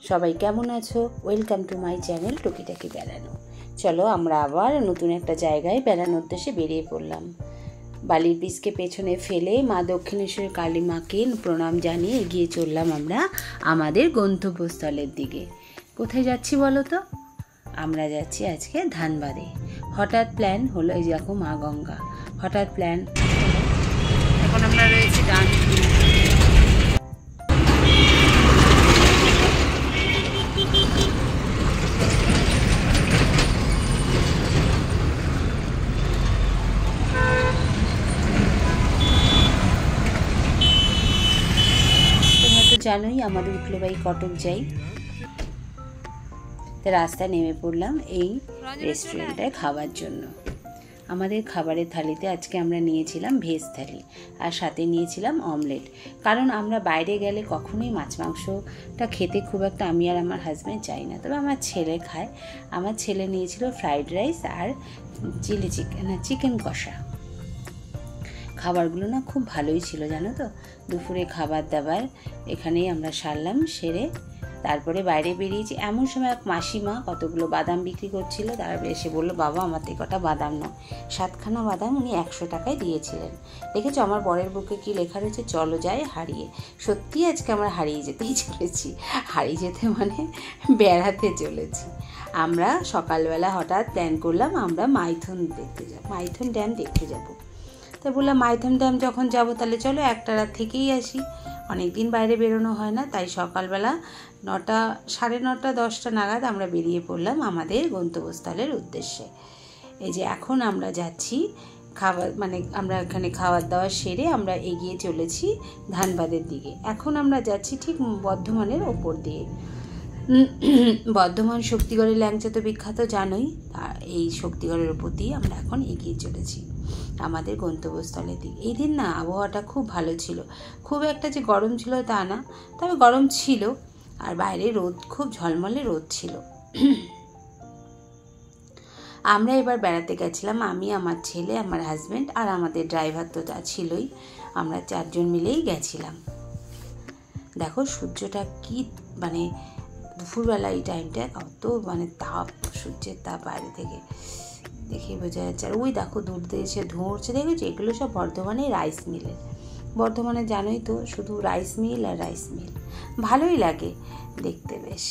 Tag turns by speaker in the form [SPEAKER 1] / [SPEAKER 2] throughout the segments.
[SPEAKER 1] সবাই কেমন আছো? ওয়েলকাম টু মাই চ্যানেল টুকিটাকি বেড়ানো। চলো আমরা আবার নতুন একটা জায়গায় বেড়ানোর উদ্দেশ্যে বেরিয়ে পড়লাম। বালির বীজকে পেছনে ফেলে মা দক্ষিণেশ্বর কালী মাকে প্রণাম জানিয়ে এগিয়ে চললাম আমরা আমাদের গন্তব্যস্থলের দিকে। কোথায় যাচ্ছি বলো তো? আমরা যাচ্ছি আজকে ধানবাদে। হঠাৎ প্ল্যান হলো, এই দেখো মা গঙ্গা। হঠাৎ প্ল্যান, এখন আমরা রয়েছি ডানকুনি। জানোই আমাদের উঠলোবাই কটক যাই, তো রাস্তায় নেমে পড়লাম এই রেস্টুরেন্টটায় খাওয়ার জন্য। আমাদের খাবারের থালিতে আজকে আমরা নিয়েছিলাম ভেজ থালি, আর সাথে নিয়েছিলাম অমলেট। কারণ আমরা বাইরে গেলে কখনোই মাছ মাংসটা খেতে খুব একটা আমি আর আমার হাজব্যান্ড চাই না, তবে আমার ছেলে খায়। আমার ছেলে নিয়েছিল ফ্রাইড রাইস আর চিলি চিকেন কষা। খাবারগুলো না খুব ভালোই ছিল জানো তো। দুপুরে খাবার দাবার এখানেই আমরা সারলাম, সেরে তারপরে বাইরে বেরিয়েছি। এমন সময় এক মাসিমা কতগুলো বাদাম বিক্রি করছিল, তারা এসে বললো, বাবা আমার থেকে কটা বাদাম নাও। 7খানা বাদাম উনি 100 টাকায় দিয়েছিলেন। দেখেছো আমার বরের বুকে কি লেখা রয়েছে, চলো যাই হারিয়ে। সত্যি আজকে আমরা হারিয়ে যেতেই চলেছি। হারিয়ে যেতে মানে বেড়াতে চলেছি। আমরা সকালবেলা হঠাৎ প্ল্যান করলাম আমরা মাইথন দেখতে যাব, মাইথন ড্যাম দেখতে যাব। তাই বললাম মাইথন ড্যাম যখন যাব তাহলে চলো একটা রাত থেকেই আসি, অনেক দিন বাইরে বেরোনো হয় না। তাই সকালবেলা 9টা, 9:30, 10টা নাগাদ আমরা বেরিয়ে পড়লাম আমাদের গন্তব্যস্থলের উদ্দেশ্যে। এই যে এখন আমরা যাচ্ছি খাবার, মানে আমরা এখানে খাওয়ার দাওয়া সেরে আমরা এগিয়ে চলেছি ধানবাদের দিকে। এখন আমরা যাচ্ছি ঠিক বর্ধমানের ওপর দিয়ে। বর্ধমান শক্তিগড়ের ল্যাংচা তো বিখ্যাত জানোই, এই শক্তিগড়ের ওপর দিয়ে আমরা এখন এগিয়ে চলেছি আমাদের গন্তব্যস্থলের দিকে। এই দিন না আবহাওয়াটা খুব ভালো ছিল, খুব একটা যে গরম ছিল তা না, তবে গরম ছিল, আর বাইরে রোদ, খুব ঝলমলে রোদ ছিল। আমরা এবার বেড়াতে গেছিলাম, আমি, আমার ছেলে, আমার হাজব্যান্ড আর আমাদের ড্রাইভার তো তা ছিলই। আমরা 4 জন মিলেই গেছিলাম। দেখো সূর্যটা কি মানে দুপুরবেলা এই টাইমটা কত মানে তাপ, সূর্যের তাপ বাইরে থেকে দেখে বোঝা যাচ্ছে। আর ওই দেখো দূর দিয়ে এসে ধোঁয়া উঠছে, দেখেছো? এগুলো সব বর্ধমানে রাইস মিলের। বর্ধমানে জানোই তো শুধু রাইস মিল আর রাইস মিল। ভালোই লাগে দেখতে বেশ।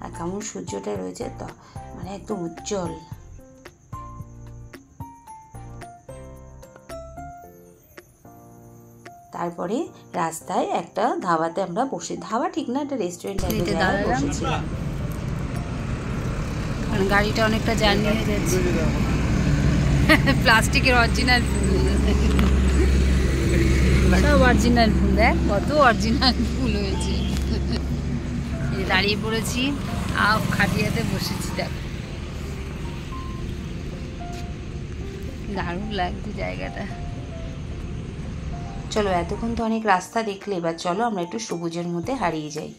[SPEAKER 1] আর কেমন সূর্যটা রয়েছে তো, মানে একদম উজ্জ্বল। তারপরে রাস্তায় একটা ধাবাতে আমরা বসে, ধাবা ঠিক না, একটা রেস্টুরেন্ট বসেছিলাম। গাড়িটা অনেকটা জার্নি হয়ে যাচ্ছে। প্লাস্টিকের অরিজিনাল ফুল, সব অরিজিনাল ফুল। দেখ কত অরিজিনাল ফুল হয়েছে। দাঁড়িয়ে পড়েছি, খাটিয়াতে বসেছি। দেখ দারুণ লাগছে জায়গাটা। চলো এতক্ষণ তো অনেক রাস্তা দেখলে, এবার চলো আমরা একটু সবুজের মধ্যে হারিয়ে যাই।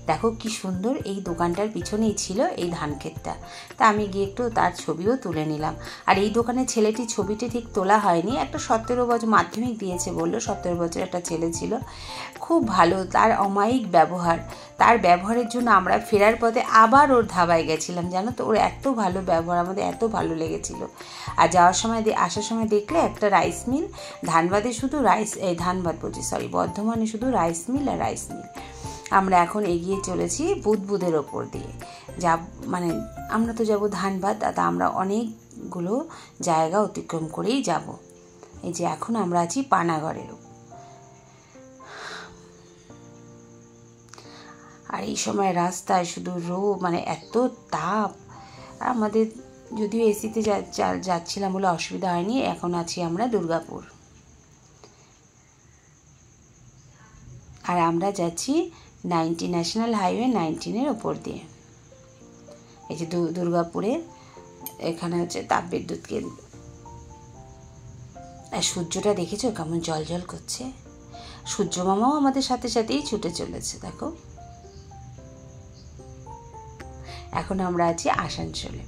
[SPEAKER 1] দেখো কি সুন্দর, এই দোকানটার পিছনেই ছিল এই ধান ক্ষেতটা। তা আমি গিয়ে একটু তার ছবিও তুলে নিলাম। আর এই দোকানের ছেলেটির ছবিটি ঠিক তোলা হয়নি, একটা 17 বছর মাধ্যমিক দিয়েছে বললো, 17 বছর একটা ছেলে ছিল, খুব ভালো, তার অমায়িক ব্যবহার। তার ব্যবহারের জন্য আমরা ফেরার পথে আবার ওর ধাবায় গেছিলাম, জানো তো। ওর এত ভালো ব্যবহার, আমাদের এত ভালো লেগেছিল। আর যাওয়ার সময় আসার সময় দেখলে একটা রাইস মিল, ধানবাদে শুধু রাইস, ধানবাদ বলছি সরি, বর্ধমানে শুধু রাইস মিল আর রাইস মিল। আমরা এখন এগিয়ে চলেছি বুধবুধের ওপর দিয়ে, যা মানে আমরা তো যাব ধানবাদ, তা আমরা অনেকগুলো জায়গা অতিক্রম করেই যাব। এই যে এখন আমরা আছি পানাগড়ের। আর এই সময় রাস্তায় শুধু মানে এত তাপ। আর আমাদের যদিও এসিতে যাচ্ছিলাম বলে অসুবিধা হয়নি। এখন আছি আমরা দুর্গাপুর, আর আমরা যাচ্ছি 90 ন্যাশনাল হাইওয়ে 19-এর ওপর দিয়ে। এই যে দুর্গাপুরে এখানে হচ্ছে তাপবিদ্যুৎ কেন্দ্র। আর সূর্যটা দেখেছো কেমন জল জল করছে। সূর্য মামাও আমাদের সাথে সাথেই ছুটে চলেছে। দেখো এখন আমরা আছি আসানসোলে।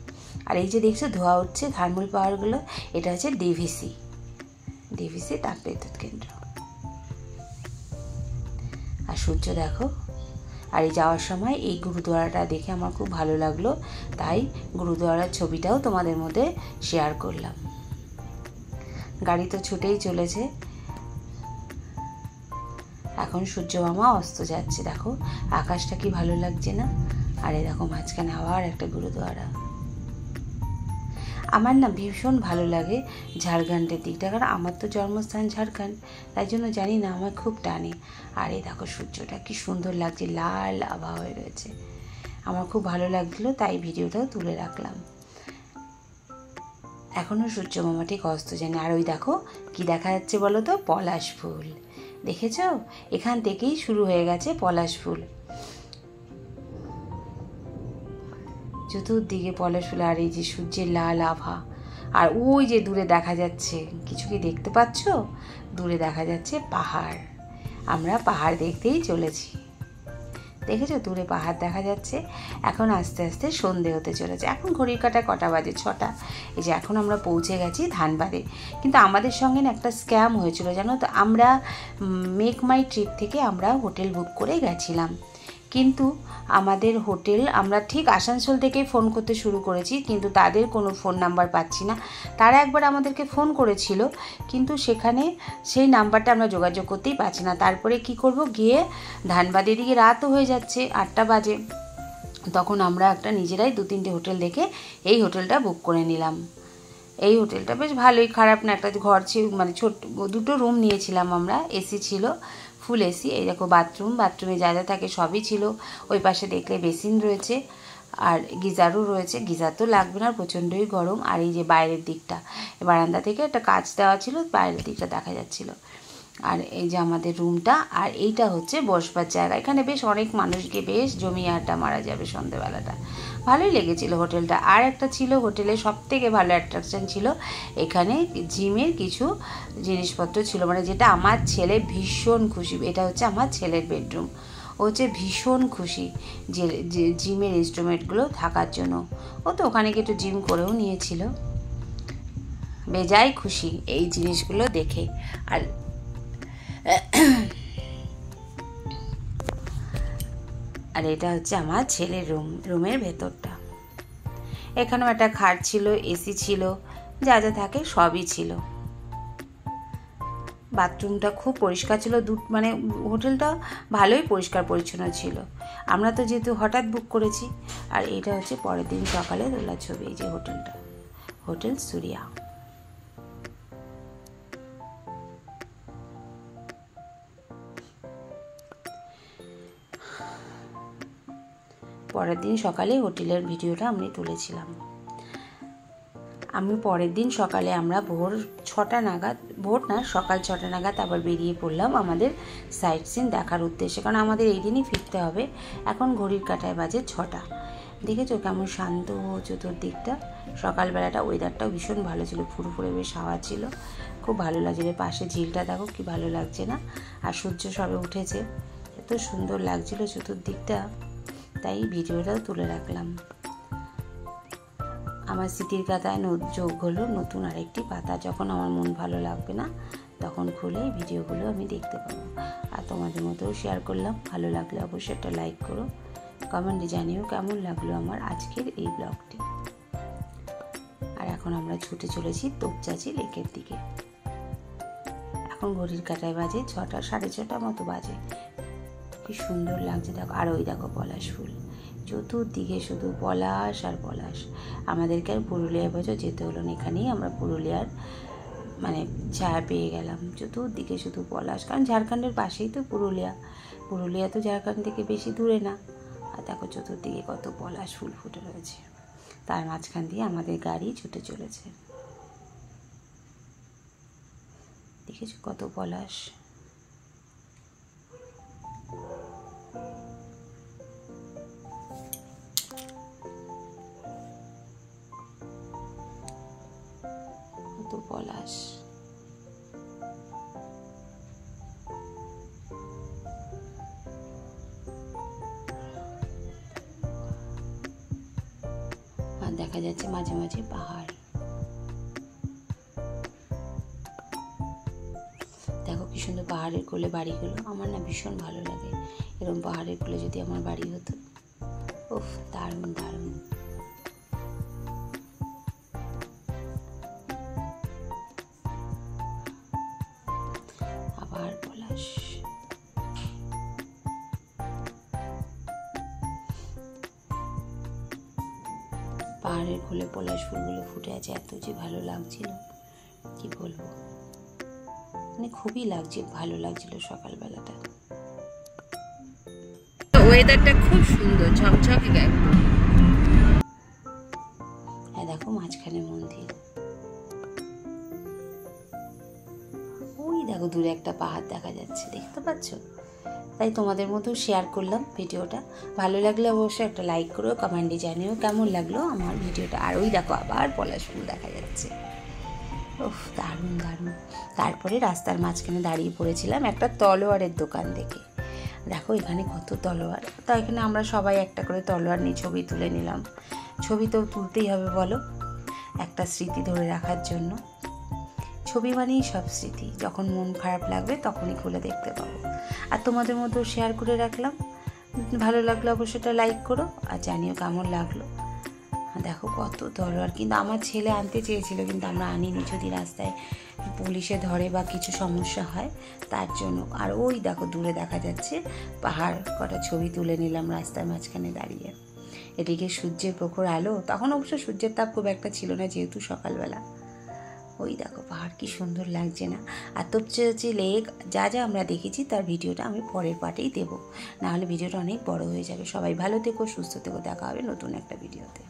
[SPEAKER 1] আর এই যে দেখছো ধোয়া উঠছে থার্মাল পাওয়ারগুলো, এটা হচ্ছে ডিভিসি, ডিভিসি তাপ বিদ্যুৎ কেন্দ্র। আর সূর্য দেখো। আর এই যাওয়ার সময় এই গুরুদুয়ারাটা দেখে আমার খুব ভালো লাগলো, তাই গুরুদুয়ারার ছবিটাও তোমাদের মধ্যে শেয়ার করলাম। গাড়ি তো ছুটেই চলেছে। এখন সূর্য মামা অস্ত যাচ্ছে, দেখো আকাশটা কি ভালো লাগছে না। আর এই দেখো মাঝখানে আবার একটা গুরুদুয়ারা। আমার না ভীষণ ভালো লাগে ঝাড়খণ্ডের দিকটা, কারণ আমার তো জন্মস্থান ঝাড়খণ্ড, তাই জন্য জানি না আমার খুব টানে। আর এই দেখো সূর্যটা কি সুন্দর লাগছে, লাল আভা হয়ে রয়েছে। আমার খুব ভালো লাগছিলো, তাই ভিডিওটাও তুলে রাখলাম। এখনও সূর্য মামা ঠিক অস্ত যায়নি। আর ওই দেখো কি দেখা যাচ্ছে বলো তো, পলাশ ফুল। দেখেছ, এখান থেকেই শুরু হয়ে গেছে পলাশ ফুল, চতুর্দিকে পলাশ ফুল। আর এই যে সূর্যের লাল আভা, আর ওই যে দূরে দেখা যাচ্ছে, কিছু কি দেখতে পাচ্ছ? দূরে দেখা যাচ্ছে পাহাড়। আমরা পাহাড় দেখতেই চলেছি। দেখেছো দূরে পাহাড় দেখা যাচ্ছে। এখন আস্তে আস্তে সন্ধে হতে চলেছে। এখন ঘড়ির কাঁটায় কটা বাজে? 6টা। এই যে এখন আমরা পৌঁছে গেছি ধানবাদে। কিন্তু আমাদের সঙ্গে না একটা স্ক্যাম হয়েছিল জানো তো। আমরা মেক মাই ট্রিপ থেকে আমরা হোটেল বুক করে গেছিলাম, কিন্তু আমাদের হোটেল, আমরা ঠিক আসানসোল থেকেই ফোন করতে শুরু করেছি, কিন্তু তাদের কোনো ফোন নাম্বার পাচ্ছি না। তারা একবার আমাদেরকে ফোন করেছিল, কিন্তু সেখানে সেই নাম্বারটা আমরা যোগাযোগ করতেই পারছি না। তারপরে কি করব, গিয়ে ধানবাদের দিকে রাতও হয়ে যাচ্ছে, 8টা বাজে। তখন আমরা একটা নিজেরাই 2-3টে হোটেল দেখে এই হোটেলটা বুক করে নিলাম। এই হোটেলটা বেশ ভালোই, খারাপ না। একটা ঘর ছিল, মানে ছোট 2টো রুম নিয়েছিলাম আমরা, এসি ছিল, ফুল এসি। এই দেখো বাথরুমে যা যা থাকে সবই ছিল। ওই পাশে দেখলে বেসিন রয়েছে, আর গিজারও রয়েছে। গিজার তো লাগবে না, প্রচণ্ডই গরম। আর এই যে বাইরের দিকটা, বারান্দা থেকে একটা কাচ দেওয়া ছিল, বাইরের দিকটা দেখা যাচ্ছিল। আর এই যে আমাদের রুমটা, আর এইটা হচ্ছে বসবার জায়গা। এখানে বেশ অনেক মানুষকে বেশ জমিয়ে আড্ডা মারা যাবে সন্ধ্যেবেলাটা। ভালোই লেগেছিল হোটেলটা। আর একটা ছিল হোটেলে সবথেকে ভালো অ্যাট্রাকশন ছিল, এখানে জিমের কিছু জিনিসপত্র ছিল, মানে যেটা আমার ছেলে ভীষণ খুশি। এটা হচ্ছে আমার ছেলের বেডরুম। ও হচ্ছে ভীষণ খুশি যে জিমের ইনস্ট্রুমেন্টগুলো থাকার জন্য। ও তো ওখানে গিয়ে একটু জিম করেও নিয়েছিল। বেজায় খুশি এই জিনিসগুলো দেখে। আর এটা হচ্ছে আমার ছেলের রুমের ভেতরটা। এখানেও একটা খাট ছিল, এসি ছিল, যা যা থাকে সবই ছিল। বাথরুমটা খুব পরিষ্কার ছিল, মানে হোটেলটা ভালোই পরিষ্কার পরিচ্ছন্ন ছিল। আমরা তো যেহেতু হঠাৎ বুক করেছি। আর এটা হচ্ছে পরের দিন সকালে তোলা ছবি। এই যে হোটেলটা, হোটেল সুরিয়া। পরের দিন সকালে হোটেলের ভিডিওটা আমি তুলেছিলাম। পরের দিন সকালে আমরা ভোর 6টা নাগাদ, ভোর না সকাল 6টা নাগাদ আবার বেরিয়ে পড়লাম আমাদের সাইট সিন দেখার উদ্দেশ্যে, কারণ আমাদের এই দিনই ফিরতে হবে। এখন ঘড়ির কাঁটায় বাজে 6টা। দেখেছো কেমন শান্ত চতুর্দিকটা। সকালবেলাটা ওয়েদারটাও ভীষণ ভালো ছিল, ফুরফুরে বেশ হাওয়া ছিল, খুব ভালো লাগছিল। পাশে ঝিলটা দেখো কি ভালো লাগছে না। আর সূর্য সবে উঠেছে, এত সুন্দর লাগছিল চতুর্দিকটা, তাই ভিডিওটাও তুলে রাখলাম। আমার স্মৃতির খাতায় যোগ হলো নতুন আরেকটি পাতা। যখন আমার মন ভালো লাগবে না, তখন খুলে ভিডিওগুলো আমি দেখতে পাবো। আর তোমাদের মতোও শেয়ার করলাম। ভালো লাগলে অবশ্যই একটা লাইক করো, কমেন্টে জানিও কেমন লাগলো আমার আজকের এই ব্লগটি। আর এখন আমরা ছুটে চলেছি তোপচাঁচি লেকের দিকে। এখন ঘড়ির কাঁটায় বাজে 6টা, 6:30 মতো বাজে। কি সুন্দর লাগছে দেখো। আর ওই দেখো পলাশ ফুল, চতুর্দিকে শুধু পলাশ আর পলাশ। আমাদেরকে আর পুরুলিয়ার বছর যেতে হলো না, এখানেই আমরা পুরুলিয়ার মানে ছায়া পেয়ে গেলাম। চতুর্দিকে শুধু পলাশ, কারণ ঝাড়খণ্ডের পাশেই তো পুরুলিয়া তো ঝাড়খণ্ড থেকে বেশি দূরে না। আর দেখো চতুর্দিকে কত পলাশ ফুল ফুটে রয়েছে, তার মাঝখান দিয়ে আমাদের গাড়ি ছুটে চলেছে। দেখেছো কত পলাশ। পলাশ আর দেখা যাচ্ছে মাঝে মাঝে পাহাড়। সুন্দর পাহাড়ের কোলে বাড়িগুলো, আমার না ভীষণ ভালো লাগে। এরকম পাহাড়ের কোলে যদি আমার বাড়ি হতো, উফ দারুণ দারুণ। আবার পলাশ, পাহাড়ের কোলে পলাশ ফুলগুলো ফুটে আছে, এত যে ভালো লাগছিল কি বলবো, মানে খুবই ভালো লাগছিল সকালবেলাটা। ওয়েদারটা খুব সুন্দর, ঝকঝকে একদম। হ্যাঁ দেখো মাঝখানে মন্দির, ওই দেখো দূরে একটা পাহাড় দেখা যাচ্ছে, দেখতে পাচ্ছ? তাই তোমাদের মতো শেয়ার করলাম ভিডিওটা। ভালো লাগলে অবশ্যই একটা লাইক করো, কমেন্টে জানিও কেমন লাগলো আমার ভিডিওটা। আর ওই দেখো আবার পলাশ ফুল দেখা যাচ্ছে, উফ দারুণ দারুণ। তারপরে রাস্তার মাঝখানে দাঁড়িয়ে পড়েছিলাম একটা তলোয়ারের দোকান দেখে। দেখো এখানে কত তলোয়ার, তা এখানে আমরা সবাই একটা করে তলোয়ার নিয়ে ছবি তুলে নিলাম। ছবি তো তুলতেই হবে বলো, একটা স্মৃতি ধরে রাখার জন্য। ছবি মানেই সব স্মৃতি, যখন মন খারাপ লাগবে তখনই খুলে দেখতে পাবো। আর তোমাদের মতো শেয়ার করে রাখলাম। ভালো লাগলো অবশ্যই একটা লাইক করো, আর জানিও কেমন লাগলো। দেখো কত তলোয়ার, কিন্তু আমার ছেলে আনতে চেয়েছিল কিন্তু আমরা আনিনি, যদি রাস্তায় পুলিশে ধরে বা কিছু সমস্যা হয় তার জন্য। আর ওই দেখো দূরে দেখা যাচ্ছে পাহাড়, কটা ছবি তুলে নিলাম রাস্তার মাঝখানে দাঁড়িয়ে। এদিকে সূর্যের প্রখর আলো, তখন অবশ্য সূর্যের তাপ খুব একটা ছিল না যেহেতু সকালবেলা। ওই দেখো পাহাড় কি সুন্দর লাগছে না? আর তোপচাঁচি লেক যা যা আমরা দেখেছি তার ভিডিওটা আমি পরের পার্টেই দেবো, নাহলে ভিডিওটা অনেক বড় হয়ে যাবে। সবাই ভালো থেকো, সুস্থ থেকো, দেখা হবে নতুন একটা ভিডিওতে।